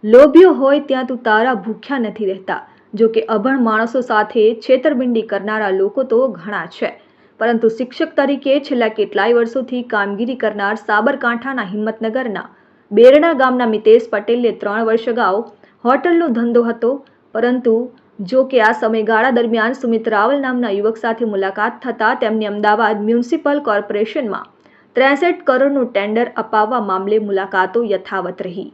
લોભ્યો હોય ત્યાં તું તારા ભૂખ્યા નથી રહેતા। જો કે અભણ માણસો સાથે છેતરપિંડી કરનારા લોકો તો ઘણા છે, પરંતુ શિક્ષક તરીકે છેલ્લા કેટલાય વર્ષોથી કામગીરી કરનાર સાબરકાંઠાના હિંમતનગરના બેરણા ગામના મિતેશ પટેલને 3 વર્ષ અગાઉ હોટલનો ધંધો હતો, પરંતુ જો કે આ સમયગાળા દરમિયાન સુમિત રાવલ નામના યુવક સાથે મુલાકાત થતાં તેમને અમદાવાદ મ્યુનિસિપલ કોર્પોરેશનમાં 63 કરોડનું ટેન્ડર અપાવવા મામલે મુલાકાતો યથાવત રહી।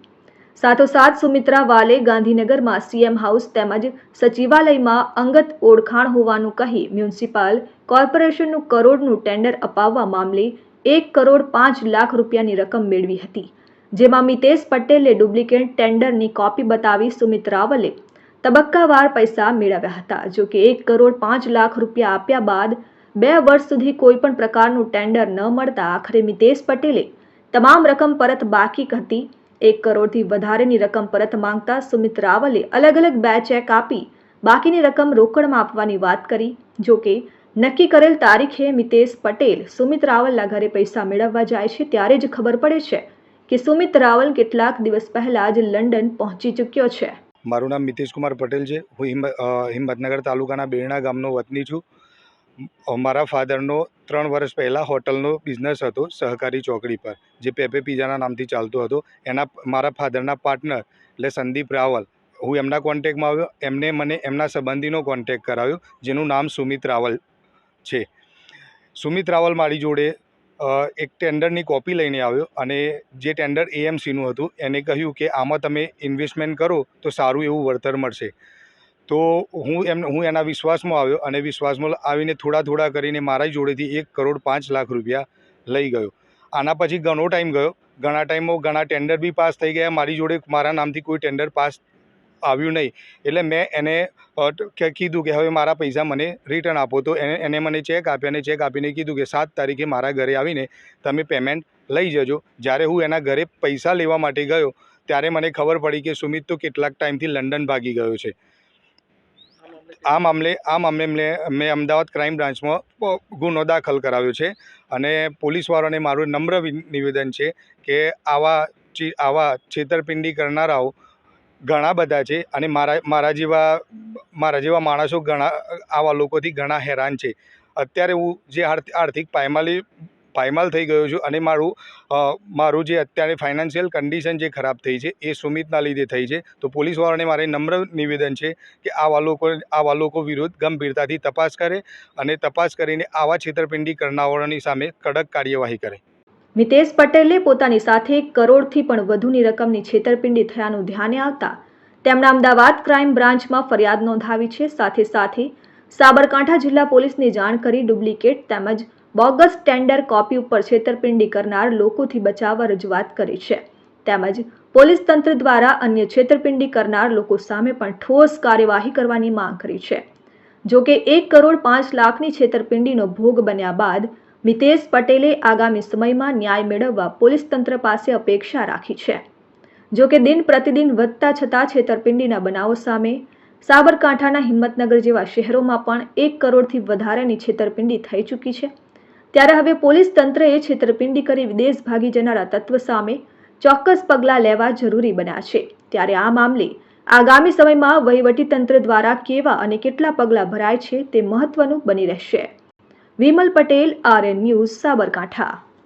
સાથોસાથ સુમિત્રા વાલે ગાંધીનગરમાં સીએમ હાઉસ તેમજ સચિવાલયમાં અંગત ઓળખાણ હોવાનું કહી મ્યુનિસિપલ કોર્પોરેશનનું કરોડનું ટેન્ડર અપાવવા મામલે 1 કરોડ 5 લાખ રૂપિયાની રકમ મેળવી હતી, જેમાં મિતેશ પટેલે ડુપ્લિકેટ ટેન્ડરની કોપી બતાવી સુમિત રાવલે તબક્કાવાર પૈસા મેળવ્યા હતા। જો કે 1 કરોડ 5 લાખ રૂપિયા આપ્યા બાદ 2 વર્ષ સુધી કોઈપણ પ્રકારનું ટેન્ડર ન મળતા આખરે મિતેશ પટેલે તમામ રકમ પરત બાકી હતી। 1 કરોડથી વધારેની રકમ પરત માંગતા સુમિત રાવલે અલગ અલગ 2 ચેક આપી બાકીની રકમ રોકડમાં આપવાની વાત કરી। જો કે નક્કી કરેલ તારીખે મિતેશ પટેલ સુમિત રાવલના ઘરે પૈસા મેળવવા જાય છે ત્યારે જ ખબર પડે છે કે સુમિત રાવલ કેટલાક દિવસ પહેલા જ લંડન પહોંચી ચૂક્યો છે। મારું નામ મિતેશ કુમાર પટેલ છે। હું હિંમતનગર તાલુકાના બેરણા ગામનો વતની છું। મારા ફાધરનો 3 વર્ષ પહેલાં હોટલનો બિઝનેસ હતો સહકારી ચોકડી પર, જે પેપે પિઝાના નામથી ચાલતો હતો। મારા ફાધરના પાર્ટનર એટલે સંદીપ રાવલ, હું એમના કોન્ટેક્ટમાં આવ્યો। એમને મને એમના સંબંધીનો કોન્ટેક્ટ કરાવ્યો, જેનું નામ સુમિત રાવલ છે। સુમિત રાવલ મારી જોડે એક ટેન્ડરની કોપી લઈને આવ્યો અને જે ટેન્ડર એએમસીનું હતું એને કહ્યું કે આમાં તમે ઇન્વેસ્ટમેન્ટ કરો તો સારું એવું વળતર મળશે। તો હું એના વિશ્વાસમાં આવ્યો અને વિશ્વાસમાં આવીને થોડા કરીને મારા જોડેથી 1 કરોડ 5 લાખ રૂપિયા લઈ ગયો। આના પછી ઘણો ટાઈમ ગયો, ઘણા ટાઈમમાં ઘણા ટેન્ડર બી પાસ થઈ ગયા। મારી જોડે મારા નામથી કોઈ ટેન્ડર પાસ આવ્યું નહીં, એટલે મેં એને કીધું કે હવે મારા પૈસા મને રિટર્ન આપો। તો એને મને ચેક આપ્યા અને ચેક આપીને કીધું કે 7 તારીખે મારા ઘરે આવીને તમે પેમેન્ટ લઈ જજો। જ્યારે હું એના ઘરે પૈસા લેવા માટે ગયો ત્યારે મને ખબર પડી કે સુમિત તો કેટલાક ટાઈમથી લંડન ભાગી ગયો છે। આ મામલે મેં અમદાવાદ ક્રાઇમ બ્રાન્ચમાં ગુનો દાખલ કરાવ્યો છે અને પોલીસવાળાને મારું નમ્ર નિવેદન છે કે આવા છેતરપિંડી કરનારાઓ ઘણા બધા છે અને મારા જેવા માણસો ઘણા આવા લોકોથી ઘણા હેરાન છે। અત્યારે હું જે આર્થિક પાયમાલ થઈ ગયો છું અને મારું જે અત્યારે ફાઇનાન્શિયલ કન્ડિશન જે ખરાબ થઈ છે એ સુમિતના લીધે થઈ છે। તો પોલીસવાળાને મારે નમ્ર નિવેદન છે કે આવા લોકો વિરુદ્ધ ગંભીરતાથી તપાસ કરે અને તપાસ કરીને આવા છેતરપિંડી કરનારાઓની સામે કડક કાર્યવાહી કરે। મિતેશ પટેલે પોતાની સાથે 1 કરોડથી પણ વધુની રકમની છેતરપિંડી થયાનું ધ્યાને આવતા તેમણે અમદાવાદ ક્રાઇમ બ્રાન્ચમાં ફરિયાદ નોંધાવી છે। સાથે સાબરકાંઠા જિલ્લા પોલીસને જાણ કરી ડુપ્લિકેટ તેમજ બોગસ ટેન્ડર કોપી ઉપર છેતરપિંડી કરનાર લોકોથી બચાવવા રજૂઆત કરી છે, તેમજ પોલીસ તંત્ર દ્વારા અન્ય છેતરપિંડી કરનાર લોકો સામે પણ ઠોસ કાર્યવાહી કરવાની માંગ કરી છે। જો કે 1 કરોડ 5 લાખની છેતરપિંડીનો ભોગ બન્યા બાદ મિતેશ પટેલે આગામી સમયમાં ન્યાય મેળવવા પોલીસ તંત્ર પાસે અપેક્ષા રાખી છે। જો કે દિન પ્રતિદિન વધતા છતાં છેતરપિંડીના બનાવો સામે સાબરકાંઠાના હિંમતનગર જેવા શહેરોમાં પણ 1 કરોડથી વધારેની છેતરપિંડી થઈ ચૂકી છે। ત્યારે હવે પોલીસ તંત્રએ છેતરપિંડી કરી વિદેશ ભાગી જનારા તત્વ સામે ચોક્કસ પગલાં લેવા જરૂરી બન્યા છે। ત્યારે આ મામલે આગામી સમયમાં વહીવટીતંત્ર દ્વારા કેવા અને કેટલા પગલાં ભરાય છે તે મહત્વનું બની રહેશે। Vimal Patel, RN news, Sabarkantha.